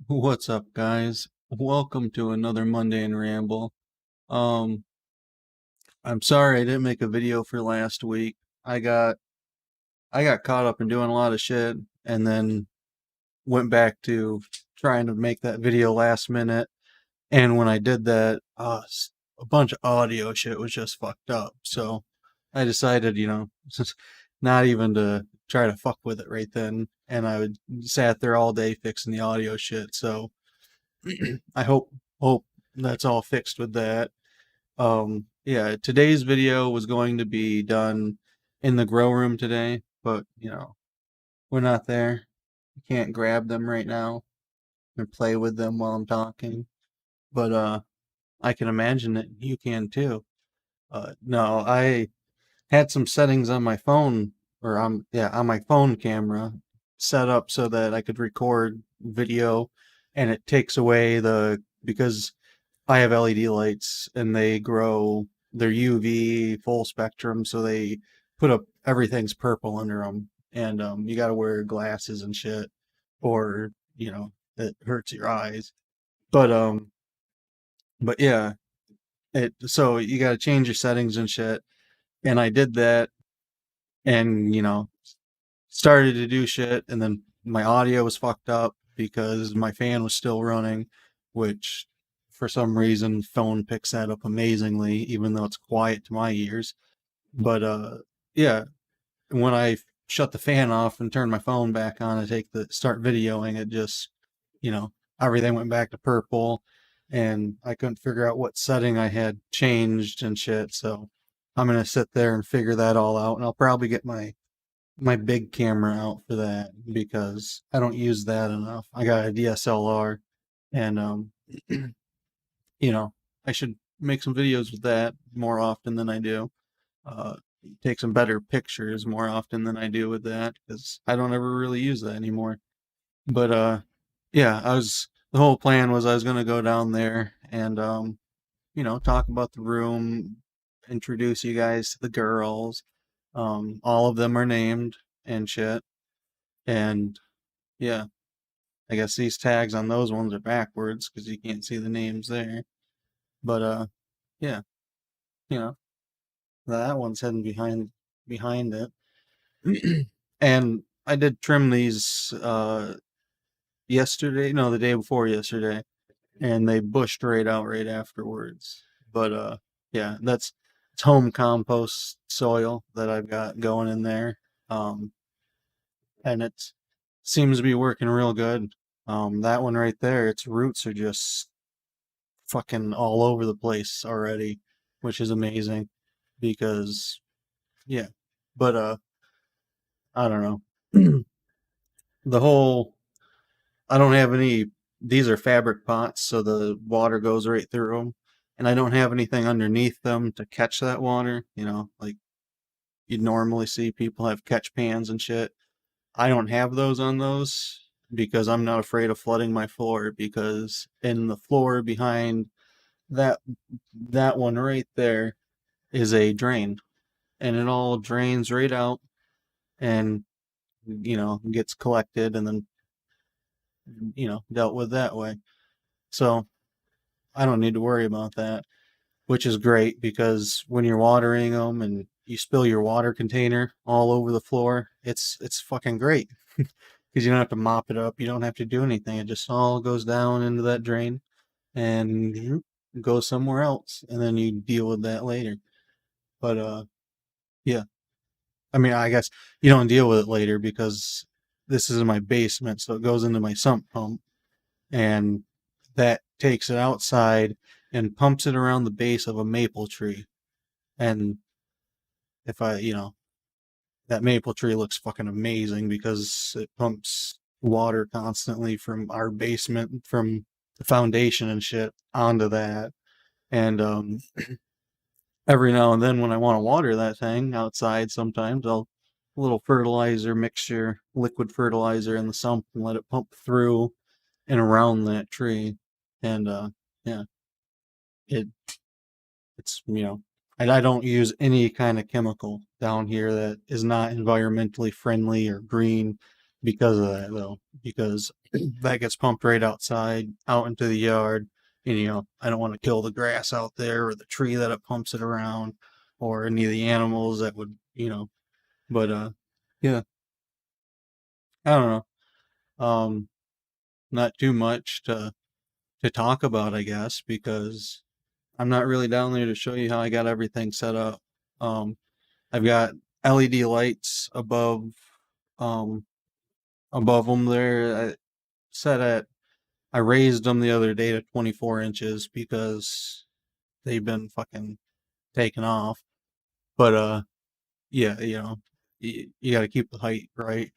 What's up, guys? Welcome to another Monday in Ramble. Um, I'm sorry I didn't make a video for last week. I got I got caught up in doing a lot of shit and then went back to trying to make that video last minute. And when I did that, a bunch of audio shit was just fucked up. So I decided, not even to try to fuck with it right then. And I would sat there all day fixing the audio shit. So I hope that's all fixed with that. Yeah, today's video was going to be done in the grow room today, but we're not there. We can't grab them right now and play with them while I'm talking. But I can imagine that you can too. No, I had some settings on my phone or on my phone camera set up so that I could record video and it takes away the because I have LED lights and they grow, they're UV full spectrum, so they put up everything's purple under them. And you got to wear glasses and shit, or it hurts your eyes. But but yeah, it so you got to change your settings and shit. And I did that, and started to do shit, and then my audio was fucked up because my fan was still running, which for some reason phone picks that up amazingly, even though it's quiet to my ears. But yeah, when I shut the fan off and turned my phone back on to take the start videoing, it just you know everything went back to purple, and I couldn't figure out what setting I had changed and shit. So I'm gonna sit there and figure that all out, and I'll probably get my big camera out for that because I don't use that enough. I got a DSLR, and you know, I should make some videos with that more often than I do. Uh, Take some better pictures more often than I do with that because I don't ever really use that anymore. But yeah, the whole plan was I was gonna go down there and talk about the room, introduce you guys to the girls. All of them are named and shit. And yeah, I guess these tags on those ones are backwards because you can't see the names there. But yeah, you know, that one's hidden behind it. And I did trim these yesterday, no, the day before yesterday, and they bushed right out right afterwards. But yeah, it's home compost soil that I've got going in there. Um, and it seems to be working real good. That one right there, its roots are just fucking all over the place already, which is amazing because yeah. But I don't know. The whole I don't have any these are fabric pots, so the water goes right through them. And I don't have anything underneath them to catch that water, like you'd normally see people have catch pans and shit. I don't have those on those because I'm not afraid of flooding my floor because in the floor behind that that one right there is a drain and it all drains right out and gets collected and then dealt with that way. So I don't need to worry about that, which is great because when you're watering them and you spill your water container all over the floor, it's fucking great because you don't have to mop it up, you don't have to do anything. It just all goes down into that drain and goes somewhere else, and then you deal with that later. But yeah, I mean, I guess you don't deal with it later because this is in my basement, so it goes into my sump pump, and that takes it outside and pumps it around the base of a maple tree. And if that maple tree looks fucking amazing because it pumps water constantly from our basement, from the foundation and shit onto that. And every now and then when I want to water that thing outside, sometimes I'll a little fertilizer mixture, liquid fertilizer in the sump and let it pump through and around that tree. And yeah, it it's and I don't use any kind of chemical down here that is not environmentally friendly or green. because of that though, because that gets pumped right outside, out into the yard, and I don't want to kill the grass out there or the tree that it pumps it around, or any of the animals that would, but yeah, I don't know. Not too much to talk about, I guess, because I'm not really down there to show you how I got everything set up. Um, I've got LED lights um, above them there. Set at I raised them the other day to 24 inches because they've been fucking taken off. But yeah, you got to keep the height right.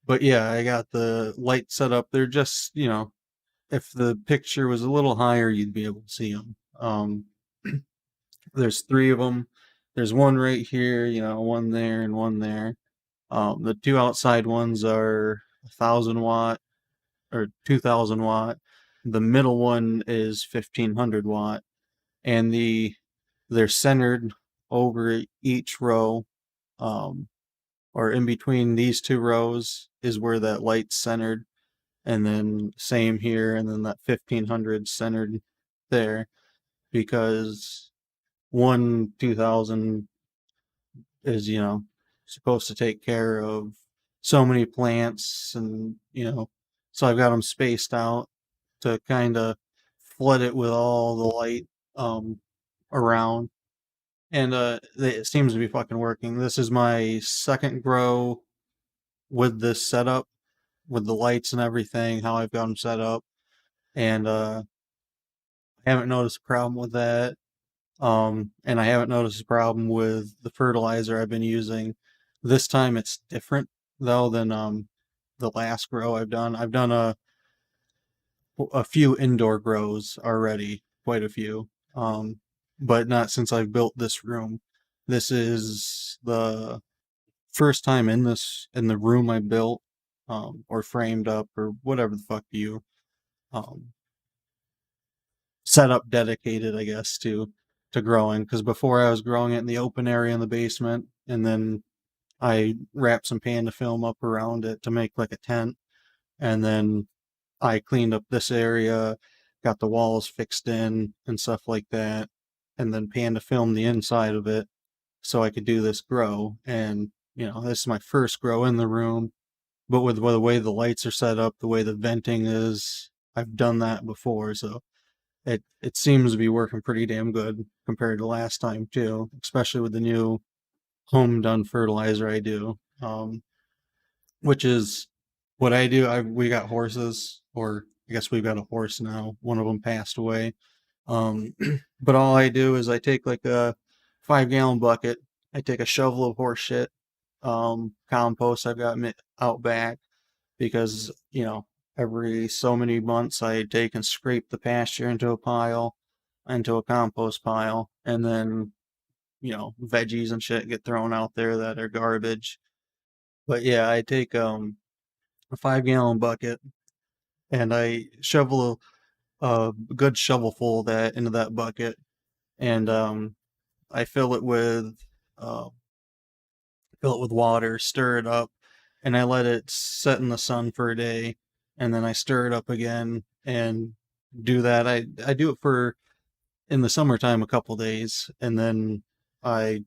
But yeah, I got the light set up. They're just, if the picture was a little higher, you'd be able to see them. There's three of them. There's one right here, one there and one there. The two outside ones are 1,000 watt or 2,000 watt. The middle one is 1,500 watt, and they're centered over each row, um, or in between these two rows is where that light's centered, and then same here, and then that 1,500 centered there, because one 2,000 is supposed to take care of so many plants, and so I've got them spaced out to kind of flood it with all the light um around, and it seems to be fucking working. This is my second grow with this setup, with the lights and everything, how I've got them set up, and I haven't noticed a problem with that. And I haven't noticed a problem with the fertilizer I've been using. This time it's different though than the last grow I've done. I've done a few indoor grows already, quite a few, but not since I've built this room. This is the first time in the room I built, or framed up, or whatever the fuck you um, set up dedicated, I guess, to growing. Because before I was growing it in the open area in the basement, and then I wrapped some panda film up around it to make like a tent, and then I cleaned up this area, got the walls fixed in and stuff like that, and then panda filmed the inside of it so I could do this grow. And this is my first grow in the room, but with the way the lights are set up, the way the venting is, I've done that before, so it seems to be working pretty damn good compared to last time too, especially with the new home done fertilizer I do. Which is what I do. We got horses, or I guess we've got a horse now. One of them passed away. Um, but all I do is I take like a 5 gallon bucket. I take a shovel of horse shit, compost I've got out back, because every so many months I take and scrape the pasture into a pile, into a compost pile, and then veggies and shit get thrown out there that are garbage. But yeah, I take a 5 gallon bucket, and I shovel a good shovelful of that into that bucket, and I uh, fill it with water, stir it up, and I let it set in the sun for a day, and then I stir it up again and do that. I do it for in the summertime a couple days, and then I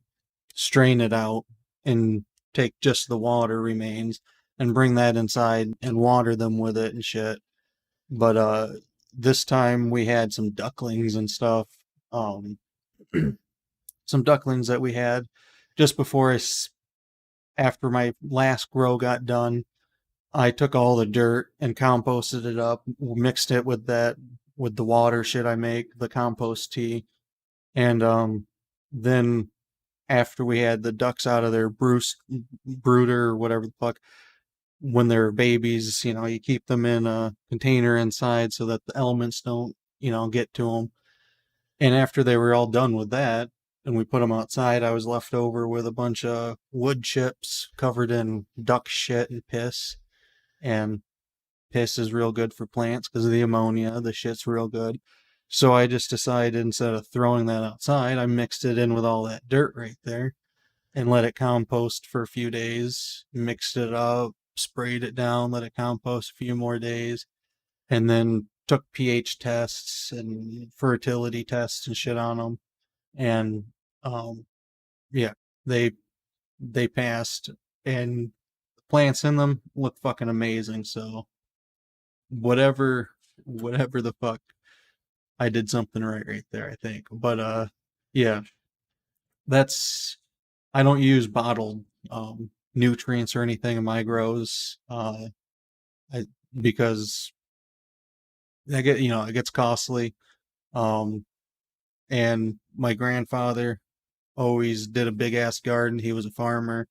strain it out and take just the water remains and bring that inside and water them with it and shit. But this time we had some ducklings and stuff. Um, some ducklings that we had just after my last grow got done. I took all the dirt and composted it up, mixed it with the water shit I make, the compost tea, and then after we had the ducks out of their brooder or whatever the fuck, when they're babies, you keep them in a container inside so that the elements don't, get to them. And after they were all done with that, and we put them outside, I was left over with a bunch of wood chips covered in duck shit and piss. And piss is real good for plants because of the ammonia. The shit's real good. So I just decided, instead of throwing that outside, I mixed it in with all that dirt right there and let it compost for a few days, mixed it up, sprayed it down, let it compost a few more days, and then took pH tests and fertility tests and shit on them. And um, yeah, they they passed, and the plants in them look fucking amazing. So whatever, whatever the fuck, I did something right there, I think. But yeah, that's I don't use bottled nutrients or anything in my grows, I, because it gets costly. Um, and my grandfather always did a big ass garden. He was a farmer,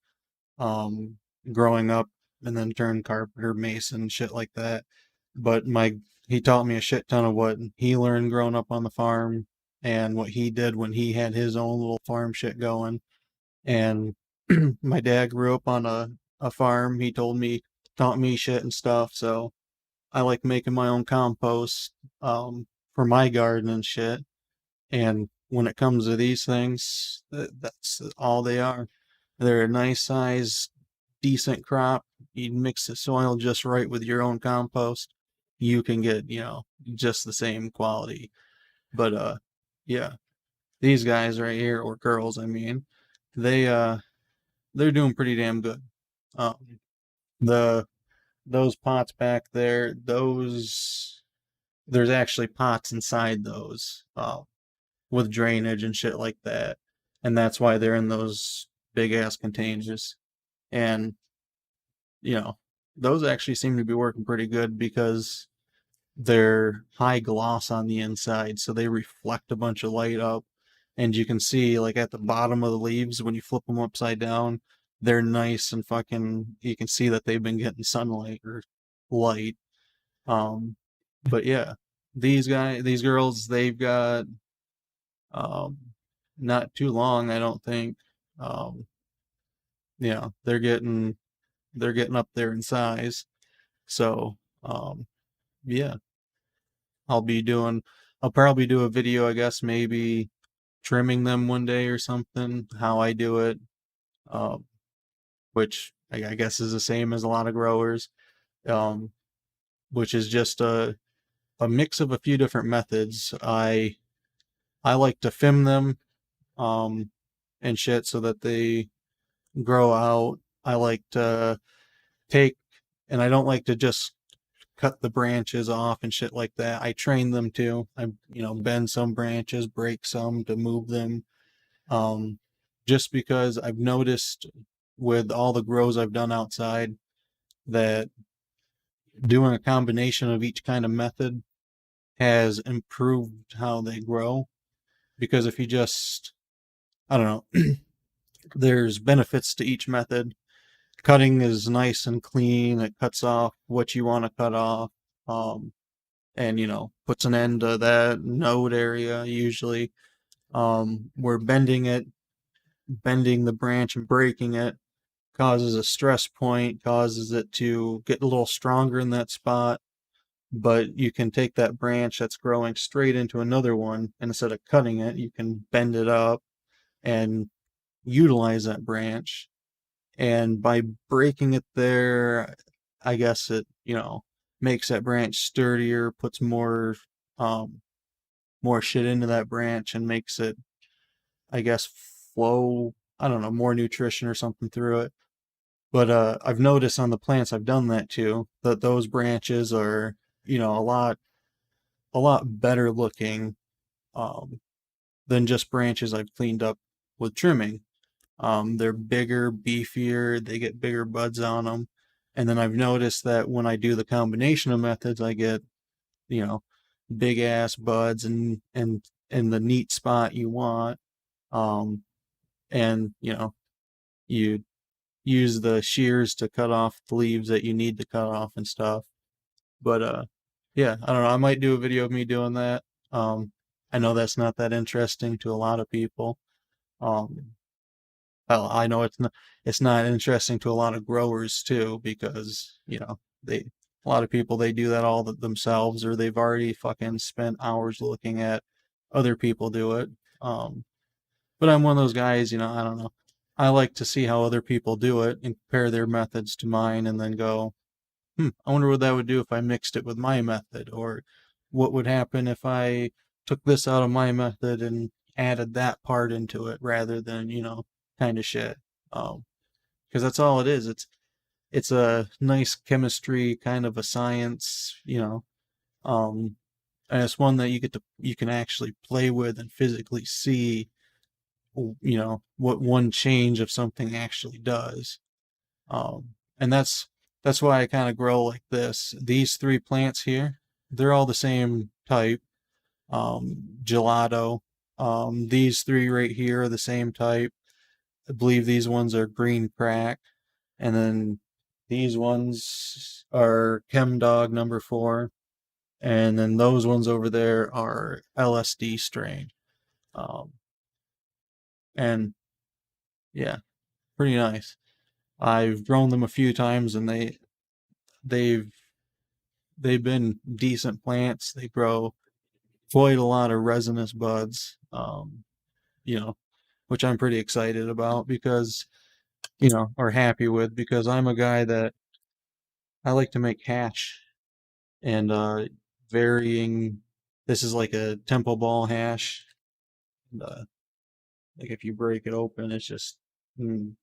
um, growing up, and then turned carpenter, mason, shit like that. But he taught me a shit ton of what he learned growing up on the farm and what he did when he had his own little farm shit going. And my dad grew up on a farm. He taught me shit and stuff. So I like making my own compost, for my garden and shit. And when it comes to these things, that's all they are. They're a nice size, decent crop. You mix the soil just right with your own compost, you can get, just the same quality. But yeah, these guys right here, or girls, I mean, they they're doing pretty damn good. Um, the those pots back there, those there's actually pots inside those, with drainage and shit like that, and that's why they're in those big ass containers. And you know, those actually seem to be working pretty good because they're high gloss on the inside, so they reflect a bunch of light up. And you can see, like, at the bottom of the leaves, when you flip them upside down, they're nice and fucking, you can see that they've been getting sunlight or light. Um, but yeah, these girls, they've got, um, not too long, I don't think. Um, yeah, they're getting up there in size. So, yeah, I'll be doing, I'll probably do a video, I guess, maybe trimming them one day or something, how I do it, um, which I guess is the same as a lot of growers, um, which is just a mix of a few different methods. I like to film them, um, and shit so that they grow out. I like to take, and I don't like to just cut the branches off and shit like that. I train them too. Bend some branches, break some to move them. Um, just because I've noticed with all the grows I've done outside that doing a combination of each kind of method has improved how they grow. Because if you just, I don't know, there's benefits to each method. Cutting is nice and clean. It cuts off what you want to cut off. Um, and puts an end to that node area usually. Where bending the branch and breaking it causes a stress point, causes it to get a little stronger in that spot. But you can take that branch that's growing straight into another one, and instead of cutting it, you can bend it up and utilize that branch. And by breaking it there, I guess it, makes that branch sturdier, puts um, more shit into that branch and makes it, I guess, flow, I don't know, more nutrition or something through it. But I've noticed on the plants I've done that too, that those branches are, a lot better looking, um, than just branches I've cleaned up with trimming. They're bigger, beefier, they get bigger buds on them. And then I've noticed that when I do the combination of methods, I get, you know, big ass buds and the neat spot you want. Um, and you use the shears to cut off the leaves that you need to cut off and stuff. But yeah, I don't know. I might do a video of me doing that. Um, I know that's not that interesting to a lot of people. Um, well, I know it's not interesting to a lot of growers too, because a lot of people, they do that all themselves, or they've already fucking spent hours looking at other people do it. Um, but I'm one of those guys, I don't know. I like to see how other people do it and compare their methods to mine and then go, I wonder what that would do if I mixed it with my method, or what would happen if I took this out of my method and added that part into it rather than, kind of shit. Because that's all it is. It's a nice chemistry kind of a science, and it's one that you can actually play with and physically see, what one change of something actually does. And that's why I kind of grow like this. These three plants here, they're all the same type, gelato. These three right here are the same type. I believe these ones are green crack, and then these ones are Chem Dog number 4, and then those ones over there are LSD strain. Um, and yeah, pretty nice. I've grown them a few times, and they've they've been decent plants. They grow quite a lot of resinous buds, you know, which I'm pretty excited about because, or happy with, because I'm a guy that I like to make hash and varying. This is like a temple ball hash. And, like if you break it open, it's just mm,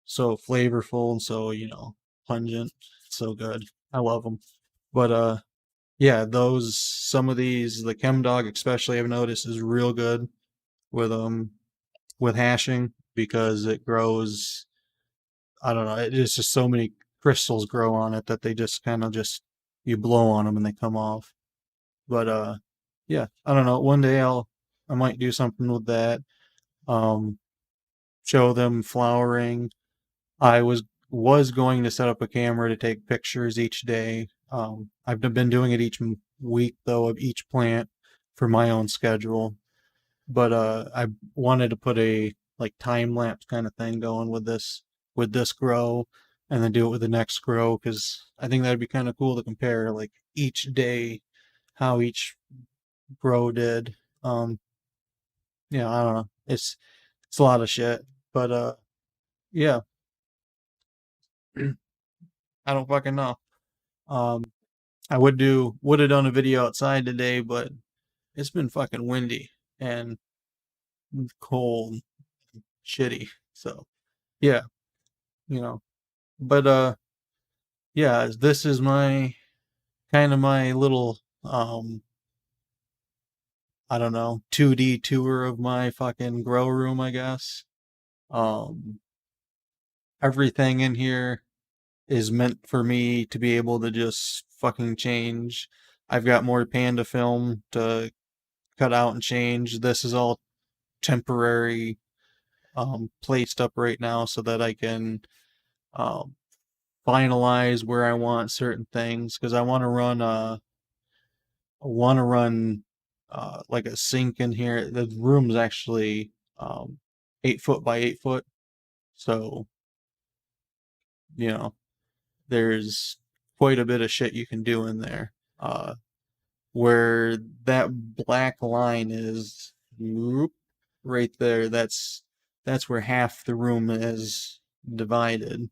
so flavorful and so, pungent. So good. I love them. But yeah, some of these, the Chem Dog especially, I've noticed is real good with with hashing because it grows. I don't know. It's just so many crystals grow on it that they just kind of just you blow on them and they come off. But yeah, I don't know. One day I might do something with that. Um, show them flowering. I was going to set up a camera to take pictures each day. I've been doing it each week though of each plant for my own schedule. But I wanted to put a like time lapse kind of thing going with this grow, and then do it with the next grow because I think that'd be kind of cool to compare like each day how each grow did. Um, yeah, I don't know. It's a lot of shit, but yeah, I don't fucking know. Um, I would have done a video outside today, but it's been fucking windy and cold, shitty. So yeah, you know. But yeah, this is my kind of my little I don't know, 2D tour of my fucking grow room, I guess. Um everything in here is meant for me to be able to just fucking change. I've got more panda film to cut out and change. This is all temporary placed up right now so that I can um finalize where I want certain things because I want to run like a sink in here. The room's actually 8 foot by 8 foot, so you know there's quite a bit of shit you can do in there. Where that black line is, whoop, right there. That's where half the room is divided.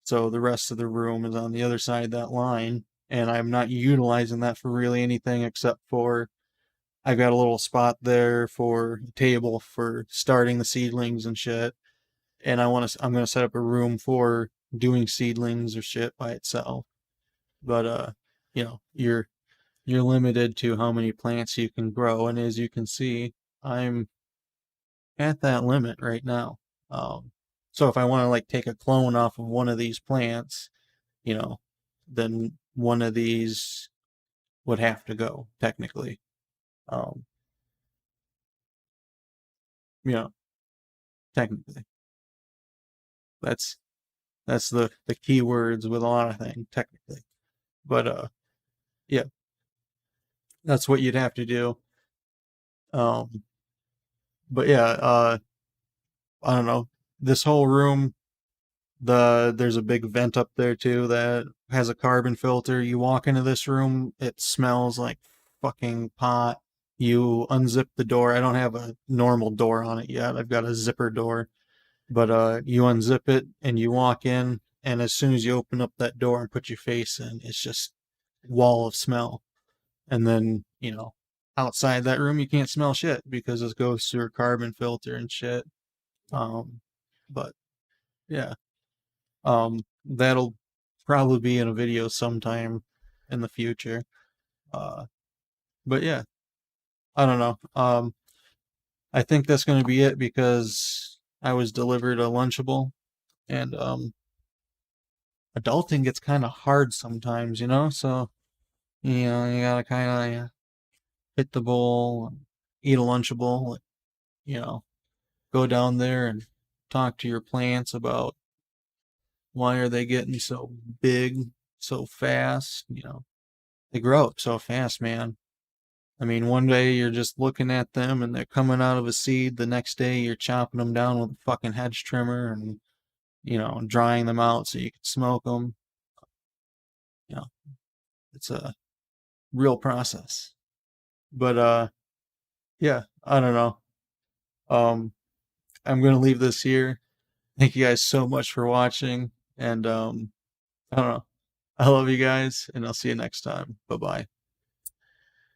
So the rest of the room is on the other side of that line, and I'm not utilizing that for really anything except for I've got a little spot there for a table for starting the seedlings and shit. And I'm gonna set up a room for doing seedlings or shit by itself. But you're limited to how many plants you can grow, and as you can see, I'm at that limit right now. Um, so if I want to like take a clone off of one of these plants, you know, then one of these would have to go technically. Um, you know, technically. That's that's the key words with a lot of things, technically. But yeah, that's what you'd have to do. Um, but yeah, I don't know. This whole room, there's a big vent up there too that has a carbon filter. You walk into this room, it smells like fucking pot. You unzip the door. I don't have a normal door on it yet. I've got a zipper door. But you unzip it and you walk in, and as soon as you open up that door and put your face in, it's just wall of smell. And then, outside that room you can't smell shit because it goes through a carbon filter and shit. Um, but yeah, that'll probably be in a video sometime in the future. Uh, but yeah, I don't know. I think that's going to be it because I was delivered a Lunchable, and adulting gets kind of hard sometimes, So you gotta kind of hit the bowl, eat a Lunchable, you know, go down there and talk to your plants about why are they getting so big so fast. They grow up so fast, man. I mean, one day you're just looking at them and they're coming out of a seed. The next day you're chopping them down with a fucking hedge trimmer and, drying them out so you can smoke them. You know, it's a real process. But, yeah, I don't know. Um, I'm going to leave this here. Thank you guys so much for watching. And, I don't know. I love you guys and I'll see you next time. Bye bye.